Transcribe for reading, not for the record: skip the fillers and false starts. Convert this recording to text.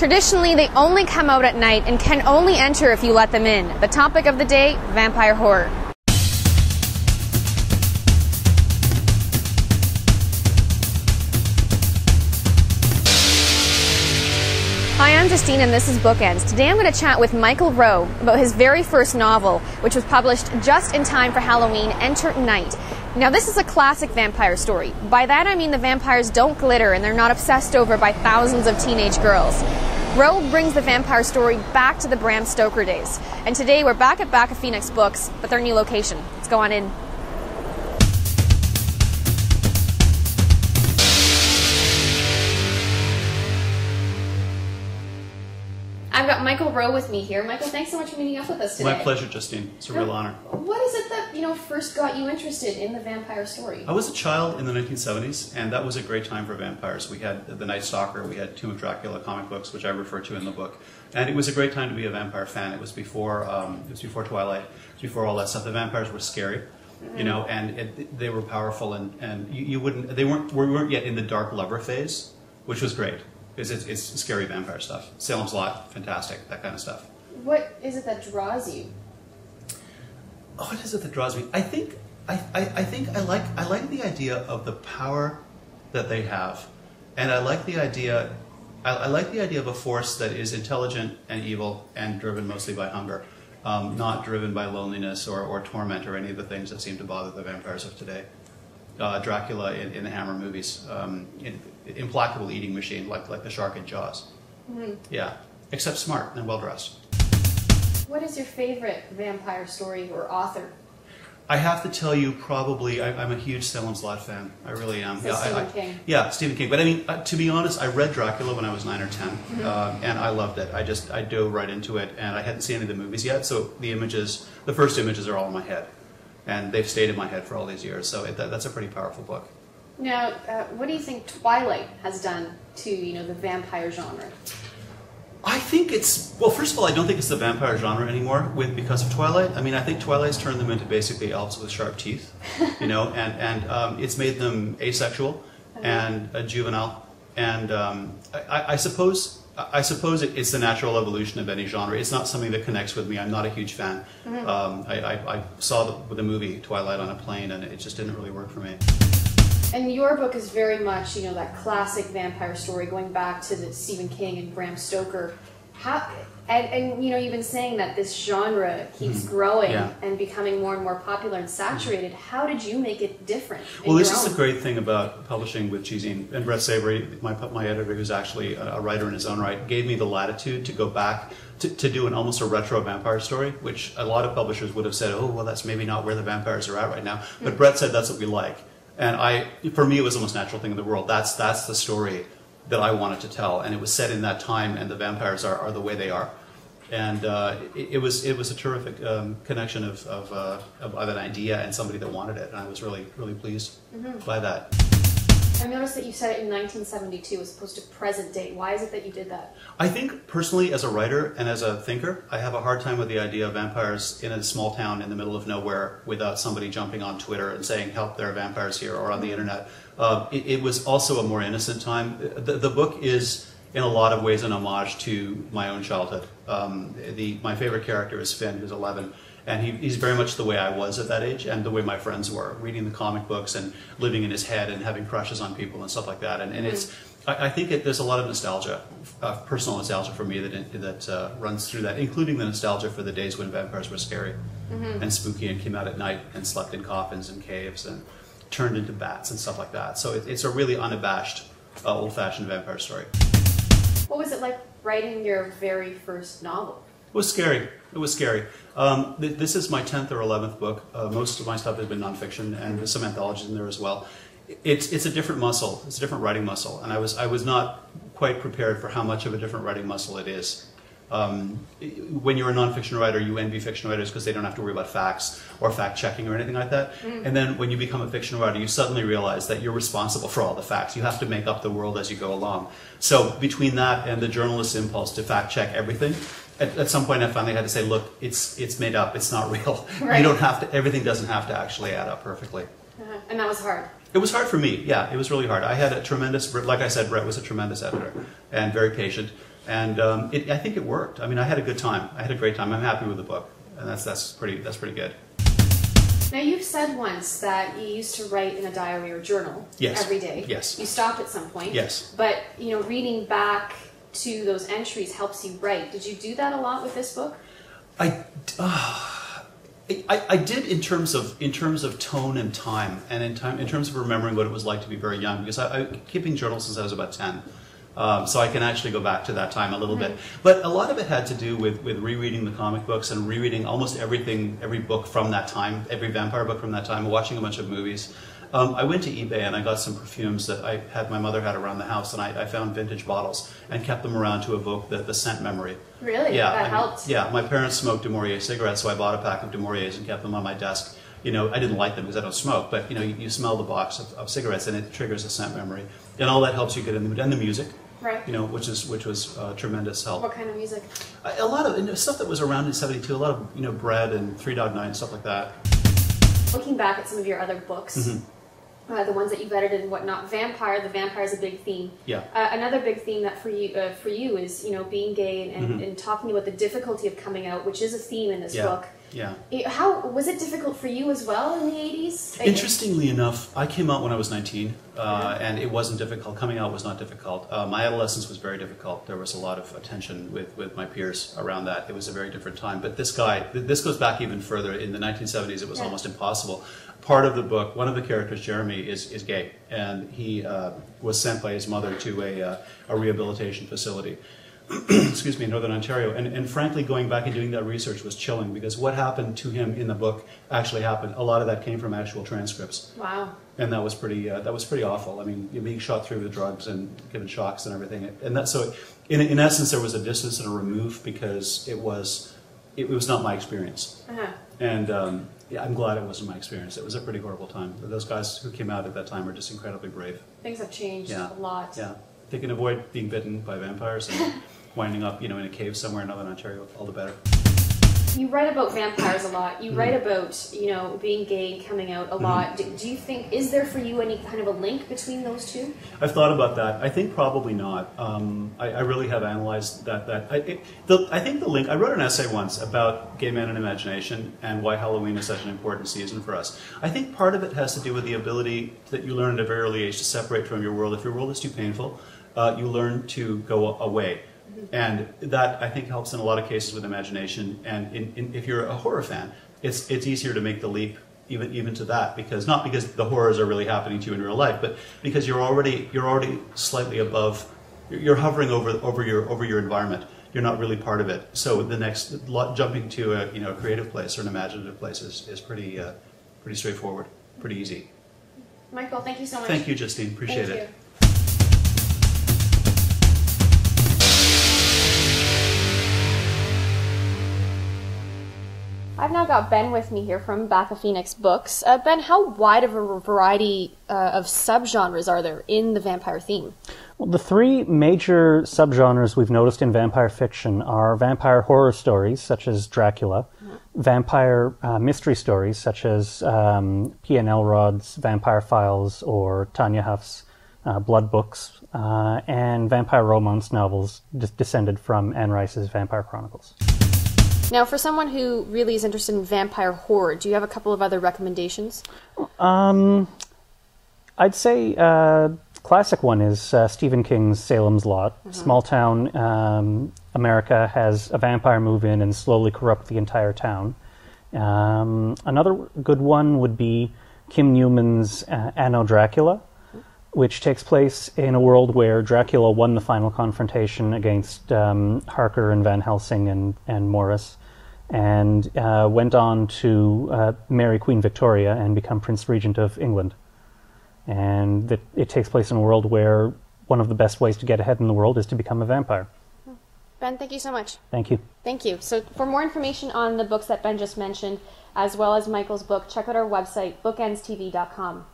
Traditionally, they only come out at night and can only enter if you let them in. The topic of the day, vampire horror. Hi, I'm Justine and this is Bookends. Today I'm going to chat with Michael Rowe about his very first novel, which was published just in time for Halloween, Enter Night. Now this is a classic vampire story. By that I mean the vampires don't glitter and they're not obsessed over by thousands of teenage girls. Rowe brings the vampire story back to the Bram Stoker days. And today we're back at Bakka Phoenix Books, but their new location. Let's go on in. I've got Michael Rowe with me here. Michael, thanks so much for meeting up with us today. My pleasure, Justine. It's a real honor. What is it that, first got you interested in the vampire story? I was a child in the 1970s, and that was a great time for vampires. We had The Night Stalker, we had Tomb of Dracula comic books, which I refer to in the book. And it was a great time to be a vampire fan. It was before Twilight, it was before all that stuff. The vampires were scary, and they were powerful, and we weren't yet in the dark lover phase, which was great. Because it's scary vampire stuff. Salem's Lot, fantastic, that kind of stuff. What is it that draws you? Oh, what is it that draws me? I think I like the idea of the power that they have, and I like the idea of a force that is intelligent and evil and driven mostly by hunger, not driven by loneliness or torment or any of the things that seem to bother the vampires of today. Dracula in the Hammer movies, implacable eating machine like the shark in Jaws. Mm-hmm. Yeah, except smart and well dressed. What is your favorite vampire story or author? I have to tell you, probably I'm a huge Salem's Lot fan. I really am. So Stephen King. Yeah, Stephen King. But I mean, to be honest, I read Dracula when I was 9 or 10, and I loved it. I dove right into it, and I hadn't seen any of the movies yet, so the first images are all in my head. And they've stayed in my head for all these years, so that's a pretty powerful book. Now, what do you think Twilight has done to the vampire genre? I think well, first of all, I don't think it's the vampire genre anymore because of Twilight. I mean, I think Twilight's turned them into basically elves with sharp teeth, and it's made them asexual and juvenile, and I suppose it's the natural evolution of any genre. It's not something that connects with me. I'm not a huge fan. Mm-hmm. I saw the movie Twilight on a plane, and it just didn't really work for me. And your book is very much, that classic vampire story going back to the Stephen King and Bram Stoker. And you've been saying that this genre keeps growing and becoming more and more popular and saturated. How did you make it different? Well, this is the great thing about publishing with Justine and Brett Savory, my editor, who's actually a writer in his own right, gave me the latitude to go back to do almost a retro vampire story, which a lot of publishers would have said, oh, well, that's maybe not where the vampires are at right now. But Brett said that's what we like. And for me, it was the most natural thing in the world. That's the story that I wanted to tell, and it was set in that time, and the vampires are the way they are. And it was a terrific connection of an idea and somebody that wanted it, and I was really pleased by that. I noticed that you said it in 1972 as opposed to present day. Why is it that you did that? I think personally, as a writer and as a thinker, I have a hard time with the idea of vampires in a small town in the middle of nowhere without somebody jumping on Twitter and saying, help, there are vampires here, or on the internet. It was also a more innocent time. The book is, in a lot of ways, an homage to my own childhood. My favorite character is Finn, who's 11. And he's very much the way I was at that age, and the way my friends were, reading the comic books and living in his head and having crushes on people and stuff like that. And I think there's a lot of nostalgia, personal nostalgia for me that runs through that, including the nostalgia for the days when vampires were scary and spooky and came out at night and slept in coffins and caves and turned into bats and stuff like that. So it's a really unabashed, old-fashioned vampire story. What was it like writing your very first novel? It was scary. It was scary. This is my 10th or 11th book. Most of my stuff has been nonfiction, and there's some anthologies in there as well. It's a different muscle. It's a different writing muscle, and I was not quite prepared for how much of a different writing muscle it is. When you're a nonfiction writer, you envy fiction writers because they don't have to worry about facts or fact checking or anything like that. And then when you become a fiction writer, you suddenly realize that you're responsible for all the facts. You have to make up the world as you go along. So between that and the journalist's impulse to fact check everything, at some point I finally had to say, look, it's made up, it's not real. Right. You don't have to, everything doesn't have to actually add up perfectly. And that was hard. It was hard for me, yeah, it was really hard. I had a tremendous, like I said, Brett was a tremendous editor and very patient. And I think it worked. I mean, I had a good time. I had a great time. I'm happy with the book, and that's pretty good. Now, you've said once that you used to write in a diary or journal every day. Yes. You stopped at some point. Yes. But, reading back to those entries helps you write. Did you do that a lot with this book? I did in terms of tone and time, and in terms of remembering what it was like to be very young, because I keeping journals since I was about 10. So I can actually go back to that time a little bit. But a lot of it had to do with rereading the comic books and rereading almost every book from that time, every vampire book from that time, watching a bunch of movies. I went to eBay and I got some perfumes that my mother had around the house, and I found vintage bottles and kept them around to evoke the scent memory. Really? Yeah, That helped? Yeah, my parents smoked Du Maurier cigarettes, so I bought a pack of Du Mauriers and kept them on my desk. I didn't like them because I don't smoke, but you smell the box of cigarettes and it triggers a scent memory. And all that helps you get in the mood. And the music. Right. Which was tremendous help. What kind of music? A lot of stuff that was around in '72. A lot of Bread and 3 Dog Night and stuff like that. Looking back at some of your other books, the ones that you've edited and whatnot, the vampire is a big theme. Yeah. Another big theme that for you is being gay and talking about the difficulty of coming out, which is a theme in this book. Yeah. How was it difficult for you as well in the 80s? Interestingly enough, I came out when I was 19, and it wasn't difficult. Coming out was not difficult. My adolescence was very difficult. There was a lot of attention with my peers around that. It was a very different time. But this goes back even further. In the 1970s, it was almost impossible. Part of the book, one of the characters, Jeremy, is gay, and he was sent by his mother to a rehabilitation facility. Excuse me, in Northern Ontario, and frankly, going back and doing that research was chilling, because what happened to him in the book actually happened. A lot of that came from actual transcripts. Wow. And that was pretty awful. I mean, you're being shot through with drugs and given shocks and everything, and that so in essence there was a distance and a remove, because it was not my experience. And I'm glad it wasn't my experience. It was a pretty horrible time. Those guys who came out at that time were just incredibly brave. Things have changed a lot. Yeah. If they can avoid being bitten by vampires and winding up, in a cave somewhere in Northern Ontario, all the better. You write about vampires a lot. You write about, being gay and coming out a lot. Do you think, is there for you any kind of a link between those two? I've thought about that. I think probably not. I really have analyzed that. I think the link, I wrote an essay once about gay men and imagination and why Halloween is such an important season for us. I think part of it has to do with the ability that you learn at a very early age to separate from your world. If your world is too painful, you learn to go away. And that, I think, helps in a lot of cases with imagination. And if you're a horror fan, it's easier to make the leap even to that, because not because the horrors are really happening to you in real life, but because you're already slightly above, you're hovering over your environment. You're not really part of it. So the next jumping to a creative place or an imaginative place is pretty straightforward, pretty easy. Michael, thank you so much. Thank you, Justine. Appreciate it. I've now got Ben with me here from Bakka Phoenix Books. Ben, how wide of a variety of subgenres are there in the vampire theme? Well, the three major subgenres we've noticed in vampire fiction are vampire horror stories, such as Dracula, vampire mystery stories, such as P.N. Elrod's Vampire Files or Tanya Huff's Blood Books, and vampire romance novels descended from Anne Rice's Vampire Chronicles. Now, for someone who really is interested in vampire horror, do you have a couple of other recommendations? I'd say classic one is Stephen King's Salem's Lot. Small town America has a vampire move in and slowly corrupt the entire town. Another good one would be Kim Newman's Anno Dracula, which takes place in a world where Dracula won the final confrontation against Harker and Van Helsing and Morris, and went on to marry Queen Victoria and become Prince Regent of England. And it takes place in a world where one of the best ways to get ahead in the world is to become a vampire. Ben, thank you so much. Thank you. Thank you. So for more information on the books that Ben just mentioned, as well as Michael's book, check out our website, bookendstv.com.